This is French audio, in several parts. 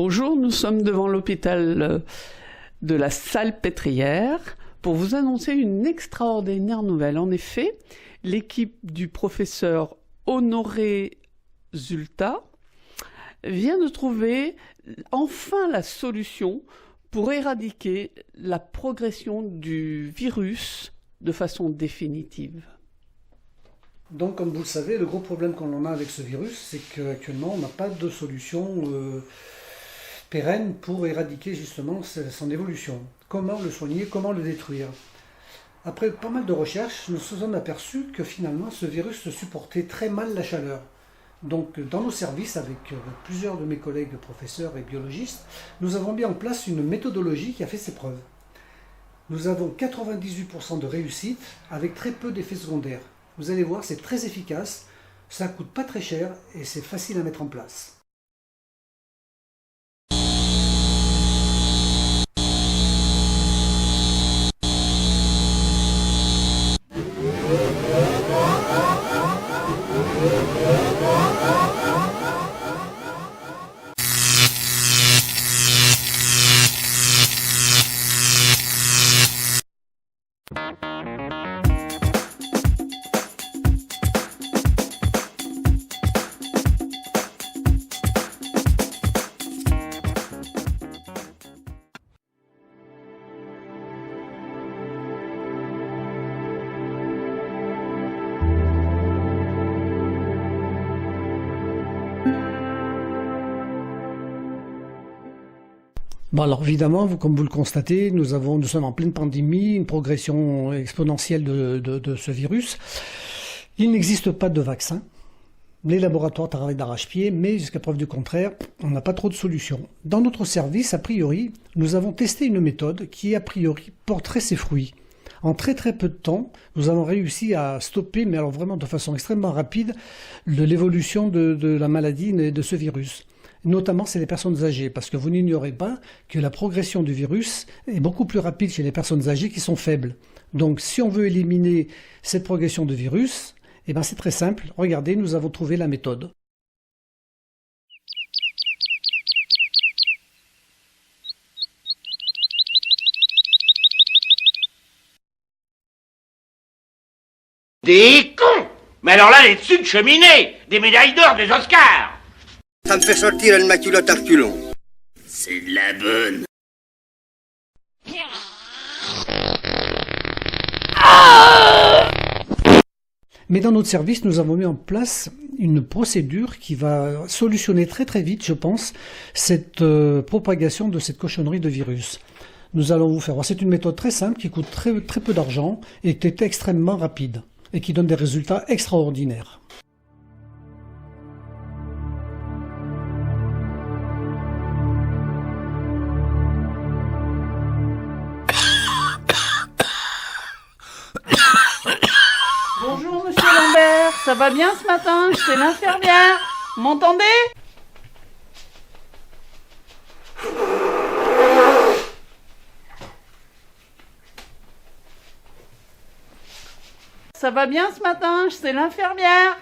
Bonjour, nous sommes devant l'hôpital de la Salpêtrière pour vous annoncer une extraordinaire nouvelle. En effet, l'équipe du professeur Honoré Zulta vient de trouver enfin la solution pour éradiquer la progression du virus de façon définitive. Donc, comme vous le savez, le gros problème qu'on a avec ce virus, c'est qu'actuellement, on n'a pas de solution pérenne pour éradiquer justement son évolution. Comment le soigner, comment le détruire? Après pas mal de recherches, nous nous sommes aperçus que finalement, ce virus supportait très mal la chaleur. Donc, dans nos services, avec plusieurs de mes collègues professeurs et biologistes, nous avons mis en place une méthodologie qui a fait ses preuves. Nous avons 98% de réussite avec très peu d'effets secondaires. Vous allez voir, c'est très efficace, ça ne coûte pas très cher et c'est facile à mettre en place. Bon, alors évidemment, comme vous le constatez, nous sommes en pleine pandémie, une progression exponentielle de ce virus. Il n'existe pas de vaccin. Les laboratoires travaillent d'arrache-pied, mais jusqu'à preuve du contraire, on n'a pas trop de solutions. Dans notre service, a priori, nous avons testé une méthode qui, a priori, porterait ses fruits. En très peu de temps, nous avons réussi à stopper, mais alors vraiment de façon extrêmement rapide, l'évolution de la maladie et de ce virus. Notamment, c'est les personnes âgées, parce que vous n'ignorez pas que la progression du virus est beaucoup plus rapide chez les personnes âgées qui sont faibles. Donc, si on veut éliminer cette progression de virus, eh ben, c'est très simple. Regardez, nous avons trouvé la méthode. Des cons! Mais alors là, les dessus de cheminée! Des médailles d'or, des Oscars! Ça me fait sortir une maculotte à reculons. C'est de la bonne. Mais dans notre service, nous avons mis en place une procédure qui va solutionner très vite, je pense, cette propagation de cette cochonnerie de virus. Nous allons vous faire voir. C'est une méthode très simple qui coûte très peu d'argent et qui est extrêmement rapide et qui donne des résultats extraordinaires. Bonjour Monsieur Lambert, ça va bien ce matin? C'est l'infirmière. M'entendez? Ça va bien ce matin? C'est l'infirmière.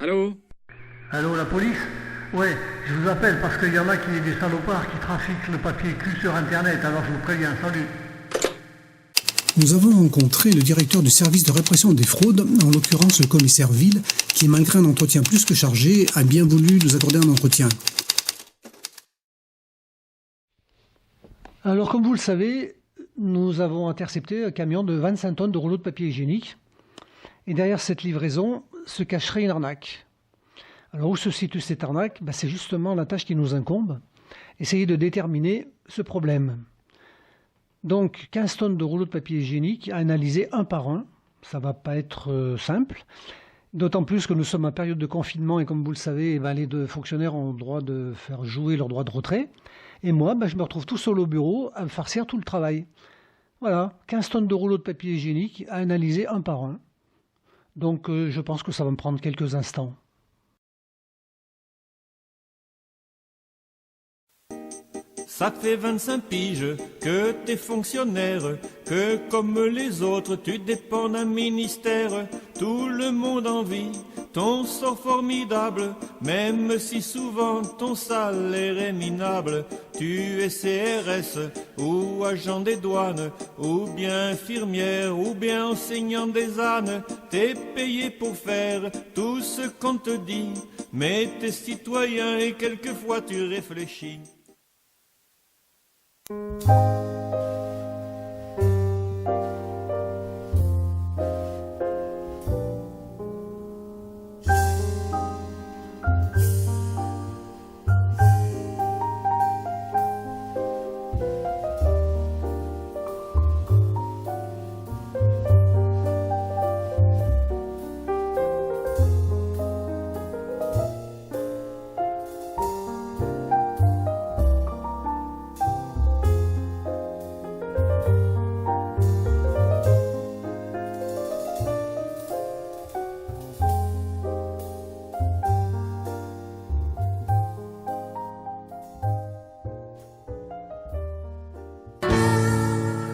Allô? Allô, la police? Ouais, je vous appelle parce qu'il y en a qui des salopards qui trafiquent le papier cul sur Internet, alors je vous préviens, salut. Nous avons rencontré le directeur du service de répression des fraudes, en l'occurrence le commissaire Ville, qui, malgré un entretien plus que chargé, a bien voulu nous accorder un entretien. Alors, comme vous le savez, nous avons intercepté un camion de 25 tonnes de rouleaux de papier hygiénique. Et derrière cette livraison se cacherait une arnaque. Alors, où se situe cette arnaque? C'est justement la tâche qui nous incombe. Essayer de déterminer ce problème. Donc, 15 tonnes de rouleaux de papier hygiénique à analyser un par un. Ça ne va pas être simple. D'autant plus que nous sommes en période de confinement et comme vous le savez, les deux fonctionnaires ont le droit de faire jouer leur droit de retrait. Et moi, je me retrouve tout seul au bureau à me farcir tout le travail. Voilà, 15 tonnes de rouleaux de papier hygiénique à analyser un par un. Donc je pense que ça va me prendre quelques instants. Ça fait 25 piges que t'es fonctionnaire, que comme les autres tu dépends d'un ministère. Tout le monde envie ton sort formidable, même si souvent ton salaire est minable. Tu es CRS ou agent des douanes, ou bien infirmière, ou bien enseignant des ânes. T'es payé pour faire tout ce qu'on te dit, mais t'es citoyen et quelquefois tu réfléchis.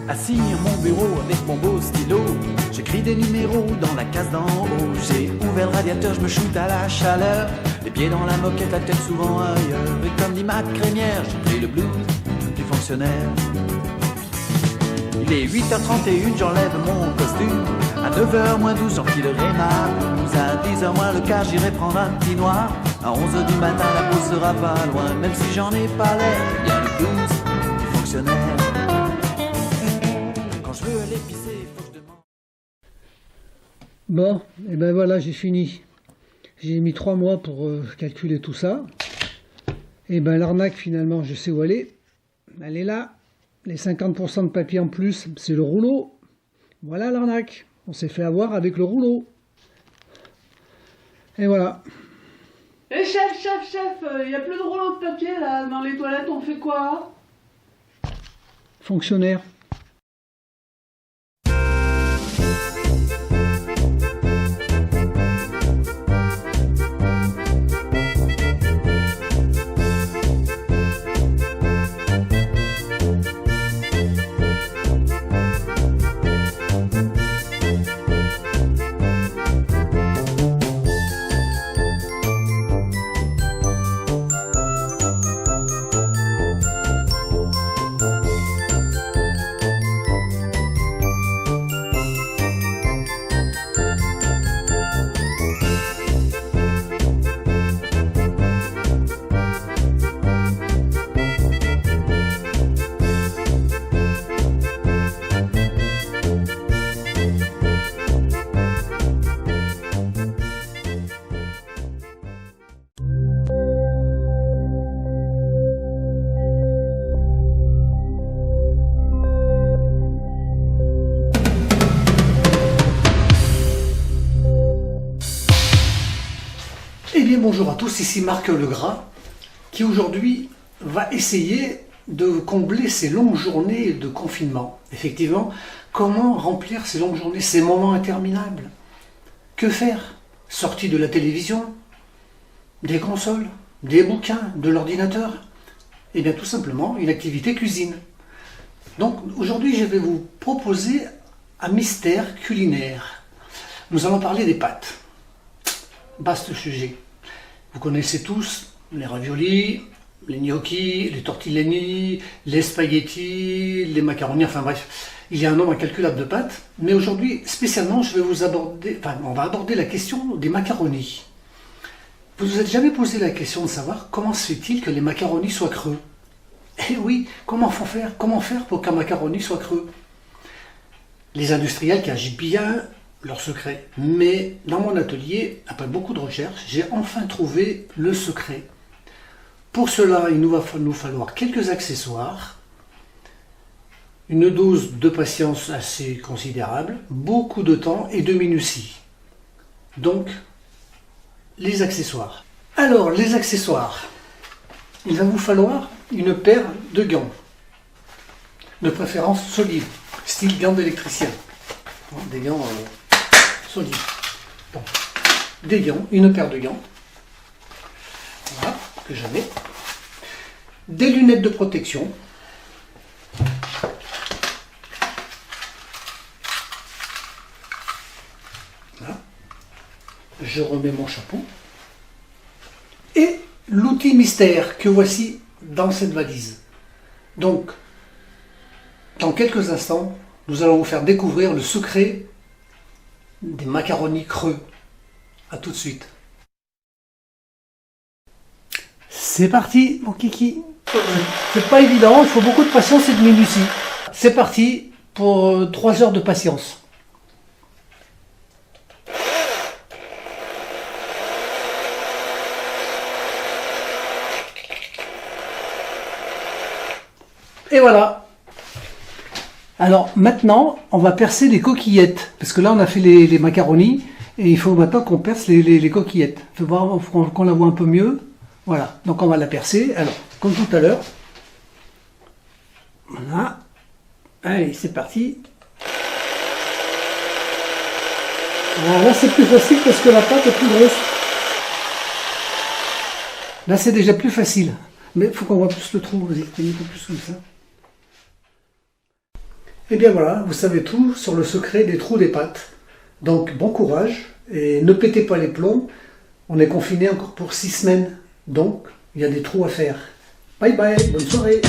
Assis à mon bureau avec mon beau stylo, j'écris des numéros dans la case d'en haut. J'ai ouvert le radiateur, je me shoot à la chaleur, les pieds dans la moquette, la tête souvent ailleurs. Et comme dit ma crémière, j'ai pris le blues du fonctionnaire. Il est 8h31, j'enlève mon costume. À 9h moins 12, j'enfilerai ma blouse. À 10h moins le quart, j'irai prendre un petit noir. À 11h du matin, la pause sera pas loin. Même si j'en ai pas l'air, j'ai bien le blues du fonctionnaire. Je veux aller pisser, faut que je demande. Bon, et ben voilà, j'ai fini. J'ai mis 3 mois pour calculer tout ça. Et ben l'arnaque, finalement, je sais où elle est. Elle est là. Les 50% de papier en plus, c'est le rouleau. Voilà l'arnaque. On s'est fait avoir avec le rouleau. Et voilà. Eh chef, il n'y a plus de rouleau de papier là dans les toilettes, on fait quoi? Fonctionnaire. Bonjour à tous, ici Marc Legras, qui aujourd'hui va essayer de combler ces longues journées de confinement. Effectivement, comment remplir ces longues journées, ces moments interminables? Que faire? Sortie de la télévision, des consoles, des bouquins, de l'ordinateur? Eh bien tout simplement une activité cuisine. Donc aujourd'hui je vais vous proposer un mystère culinaire. Nous allons parler des pâtes. Vaste sujet. Vous connaissez tous les raviolis, les gnocchis, les tortellini, les spaghettis, les macaronis, enfin bref, il y a un nombre incalculable de pâtes. Mais aujourd'hui, spécialement, on va aborder la question des macaronis. Vous vous êtes jamais posé la question de savoir comment se fait-il que les macaronis soient creux? Eh oui, comment faire pour qu'un macaroni soit creux? Les industriels qui agitent bien leur secret. Mais dans mon atelier, après beaucoup de recherches, j'ai enfin trouvé le secret. Pour cela, il nous va nous falloir quelques accessoires, une dose de patience assez considérable, beaucoup de temps et de minutie. Donc, les accessoires. Alors, les accessoires. Il va vous falloir une paire de gants, de préférence solides, style gants d'électricien. Des gants solides. Bon. Des gants, une paire de gants. Voilà, que je mets. Des lunettes de protection. Voilà. Je remets mon chapeau. Et l'outil mystère que voici dans cette valise. Donc, dans quelques instants, nous allons vous faire découvrir le secret des macaronis creux. A tout de suite. C'est parti, mon kiki. C'est pas évident, il faut beaucoup de patience et de minutie. C'est parti pour 3 heures de patience. Et voilà. Alors maintenant, on va percer les coquillettes. Parce que là, on a fait les macaronis. Et il faut maintenant qu'on perce les coquillettes. Il faut voir qu'on la voit un peu mieux. Voilà. Donc on va la percer. Alors, comme tout à l'heure. Voilà. Allez, c'est parti. Alors là, c'est plus facile parce que la pâte est plus grosse. Là, c'est déjà plus facile. Mais il faut qu'on voit plus le trou. Vas-y, un peu plus comme ça. Et bien voilà, vous savez tout sur le secret des trous des pâtes. Donc bon courage et ne pétez pas les plombs. On est confiné encore pour 6 semaines. Donc il y a des trous à faire. Bye bye, bonne soirée.